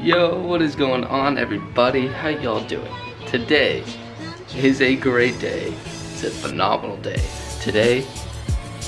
Yo, what is going on, everybody? How y'all doing? Today is a great day. It's a phenomenal day. Today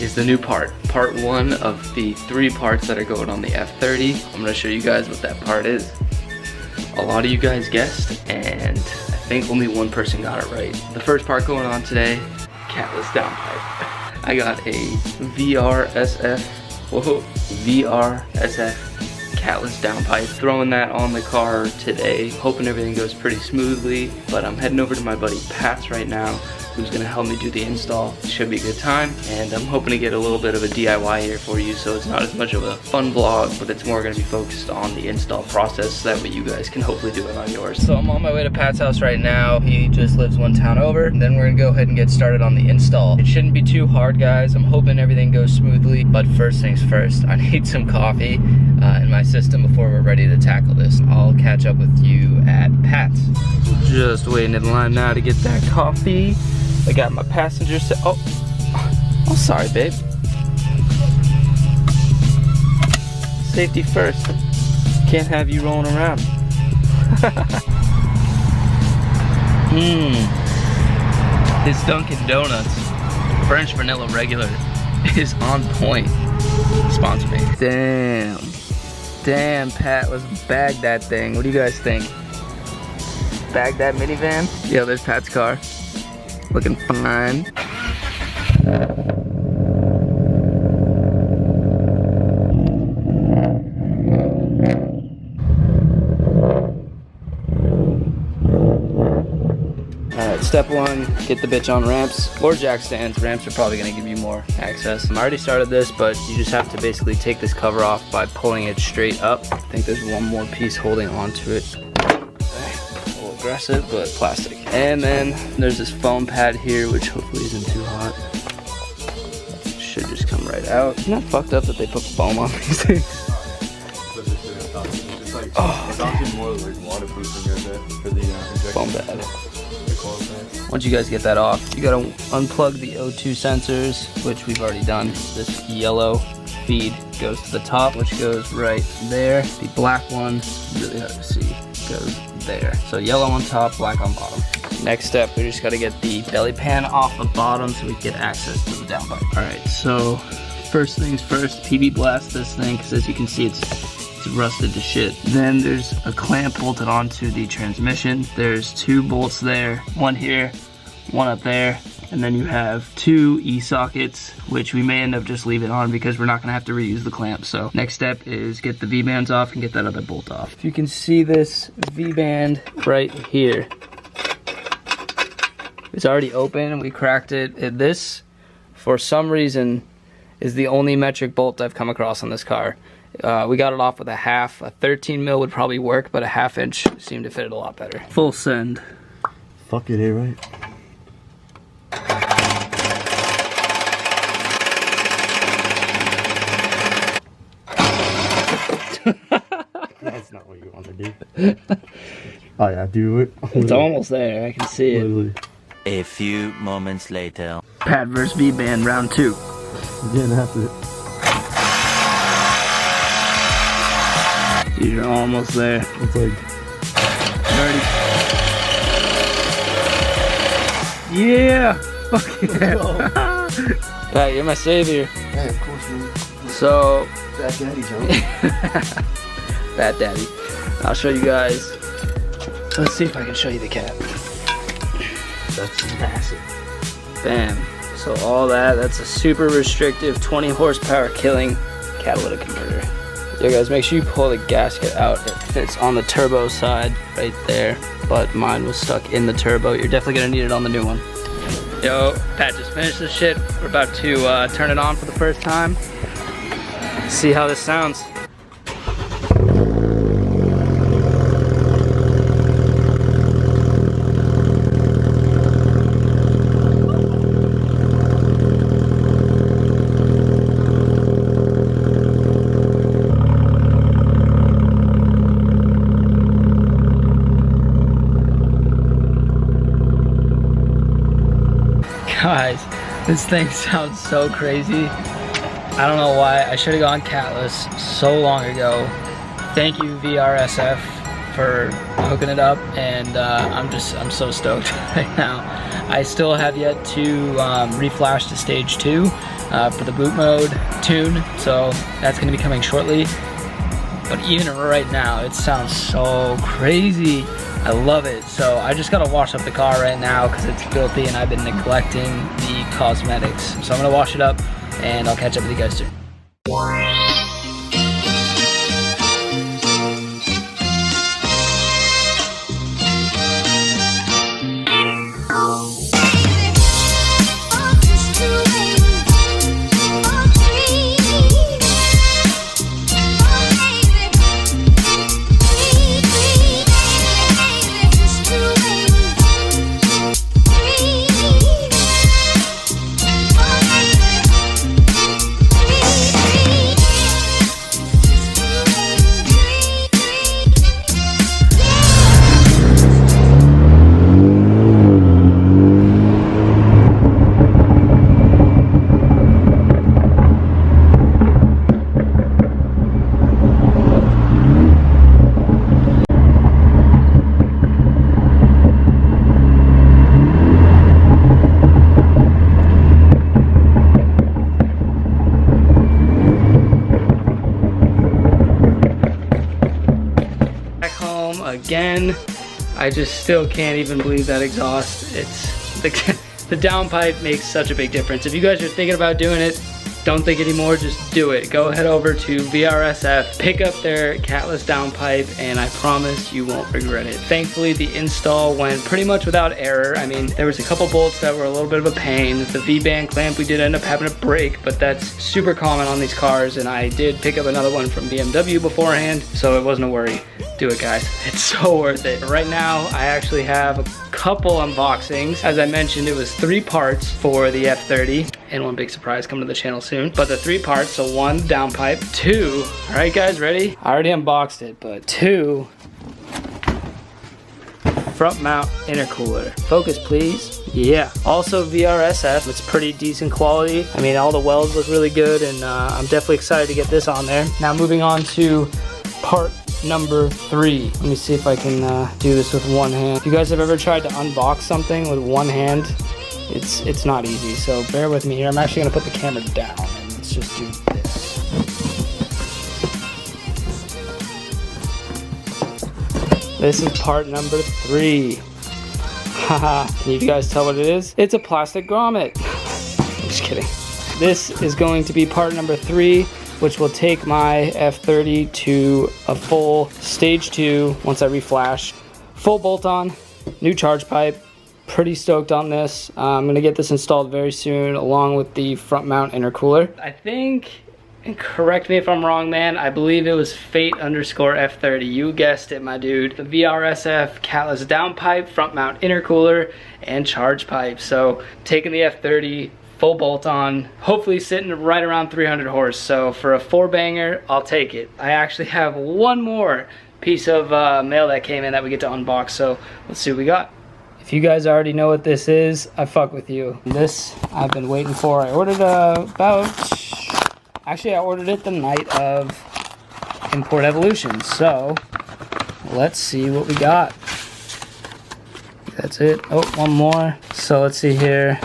is the new part 1 of the 3 parts that are going on the F30. I'm gonna show you guys what that part is. A lot of you guys guessed, and I think only one person got it right. The first part going on today, Catless Downpipe. I got a VRSF Catless Downpipe. Throwing that on the car today. Hoping everything goes pretty smoothly, but I'm heading over to my buddy Pat's right now, who's gonna help me do the install. It should be a good time, and I'm hoping to get a little bit of a DIY here for you, so it's not as much of a fun vlog, but it's more gonna be focused on the install process, so that way you guys can hopefully do it on yours. So I'm on my way to Pat's house right now. He just lives one town over, and then we're gonna go ahead and get started on the install. It shouldn't be too hard, guys. I'm hoping everything goes smoothly, but first things first, I need some coffee in my system before we're ready to tackle this. I'll catch up with you at Pat's. Just waiting in line now to get that coffee. I got my passenger set. Oh, sorry, babe. Safety first. Can't have you rolling around. This Dunkin' Donuts French vanilla regular is on point. Sponsor me. Damn, Pat, let's bag that thing. What do you guys think? Bag that minivan? Yo, there's Pat's car. Looking fine. Alright, step 1, get the bitch on ramps or jack stands. Ramps are probably gonna give you more access. I already started this, but you just have to basically take this cover off by pulling it straight up. I think there's one more piece holding onto it. Aggressive, but plastic. And then there's this foam pad here, which hopefully isn't too hot. Should just come right out. Isn't that fucked up that they put foam on these things? It's actually more like waterproofing for the foam pad. Once you guys get that off, you gotta unplug the O2 sensors, which we've already done. This yellow feed goes to the top, which goes right there. The black one, really hard to see, goes there. So yellow on top, black on bottom. Next step, we just gotta get the belly pan off the bottom so we can get access to the downpipe. Alright, so first things first, PB blast this thing, because as you can see it's rusted to shit. Then there's a clamp bolted onto the transmission. There's 2 bolts there, one here, one up there. And then you have 2 E-sockets, which we may end up just leaving on because we're not gonna have to reuse the clamp. So next step is get the V-bands off and get that other bolt off. If you can see this V-band right here, it's already open and we cracked it. This, for some reason, is the only metric bolt I've come across on this car. We got it off with a half. A 13 mil would probably work, but a 1/2 inch seemed to fit it a lot better. Full send. Fuck it, right? That's not what you want to do. Oh yeah, do it. It's almost there, I can see Literally. It. A few moments later. Pad vs. V-band round 2. Again after it. You're almost there. It's like Ready? Yeah! Fuck yeah! Pat, you're my savior. hey, of course man. So Bad daddy joke. Bad daddy. I'll show you guys. Let's see if I can show you the cab. That's massive. Bam. So all that's a super restrictive 20 horsepower killing catalytic converter. Yo guys, make sure you pull the gasket out. It fits on the turbo side right there, but mine was stuck in the turbo. You're definitely gonna need it on the new one. Yo, Pat just finished this shit. We're about to turn it on for the first time. See how this sounds. Guys, this thing sounds so crazy. I don't know why. I should have gone catless so long ago. Thank you, VRSF. for hooking it up, and I'm so stoked right now. I still have yet to reflash to stage 2 for the boot mode tune, so that's gonna be coming shortly. But even right now, it sounds so crazy. I love it. So I just gotta wash up the car right now because it's filthy and I've been neglecting the cosmetics. So I'm gonna wash it up and I'll catch up with you guys soon. Again, I just still can't even believe that exhaust. It's the downpipe makes such a big difference. If you guys are thinking about doing it, don't think anymore, just do it. Go head over to VRSF, pick up their Catless Downpipe, and I promise you won't regret it. Thankfully, the install went pretty much without error. I mean, there was a couple bolts that were a little bit of a pain. The V-band clamp, we did end up having to break, but that's super common on these cars, and I did pick up another one from BMW beforehand, so it wasn't a worry. Do it, guys. It's so worth it. Right now, I actually have a couple unboxings. As I mentioned, it was 3 parts for the F30, and one big surprise coming to the channel soon. But the 3 parts, so 1 downpipe, 2, all right guys, ready? I already unboxed it, but 2 front mount intercooler. Focus, please. Yeah. Also VRSF, it's pretty decent quality. I mean, all the welds look really good, and I'm definitely excited to get this on there. Now moving on to part number 3. Let me see if I can do this with one hand. If you guys have ever tried to unbox something with one hand, it's not easy, so bear with me here. I'm actually gonna put the camera down and let's just do this. This is part number 3. Haha, can you guys tell what it is? It's a plastic grommet. I'm just kidding. This is going to be part number 3, which will take my F30 to a full stage 2 once I reflash. Full bolt on, new charge pipe. Pretty stoked on this. I'm gonna get this installed very soon along with the front mount intercooler. I think, and correct me if I'm wrong, man, I believe it was Fate_F30. You guessed it, my dude. The VRSF Catless Downpipe, front mount intercooler, and charge pipe. So taking the F30, full bolt on, hopefully sitting right around 300 horse. So for a 4-banger, I'll take it. I actually have one more piece of mail that came in that we get to unbox, so let's see what we got. If you guys already know what this is, I fuck with you. This I've been waiting for. I ordered actually I ordered it the night of Import Evolution, so let's see what we got. That's it. Oh, one more. So let's see here.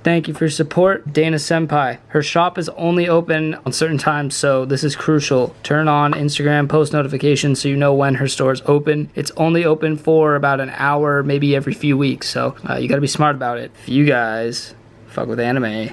Thank you for your support, Dana Senpai. Her shop is only open on certain times, so this is crucial. Turn on Instagram post notifications so you know when her store is open. It's only open for about an hour, maybe every few weeks, so you gotta be smart about it. If you guys fuck with anime,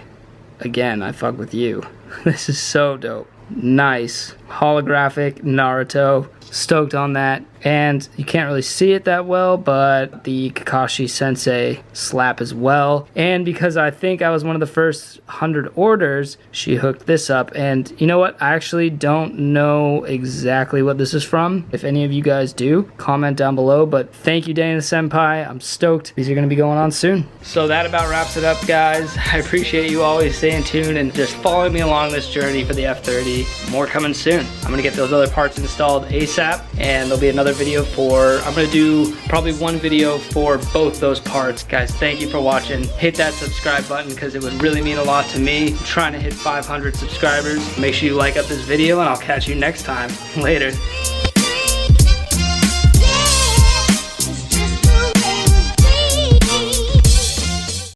again, I fuck with you. This is so dope. Nice. Holographic Naruto. Stoked on that. And you can't really see it that well, but the Kakashi Sensei slap as well. And because I think I was one of the first 100 orders, she hooked this up. And you know what? I actually don't know exactly what this is from. If any of you guys do, comment down below. But thank you, Dana Senpai. I'm stoked. These are going to be going on soon. So that about wraps it up, guys. I appreciate you always staying tuned and just following me along this journey for the F30. More coming soon. I'm going to get those other parts installed ASAP, and there'll be another video for, I'm gonna do probably one video for both those parts. Guys, thank you for watching. Hit that subscribe button because it would really mean a lot to me. I'm trying to hit 500 subscribers. Make sure you like up this video, and I'll catch you next time. Later.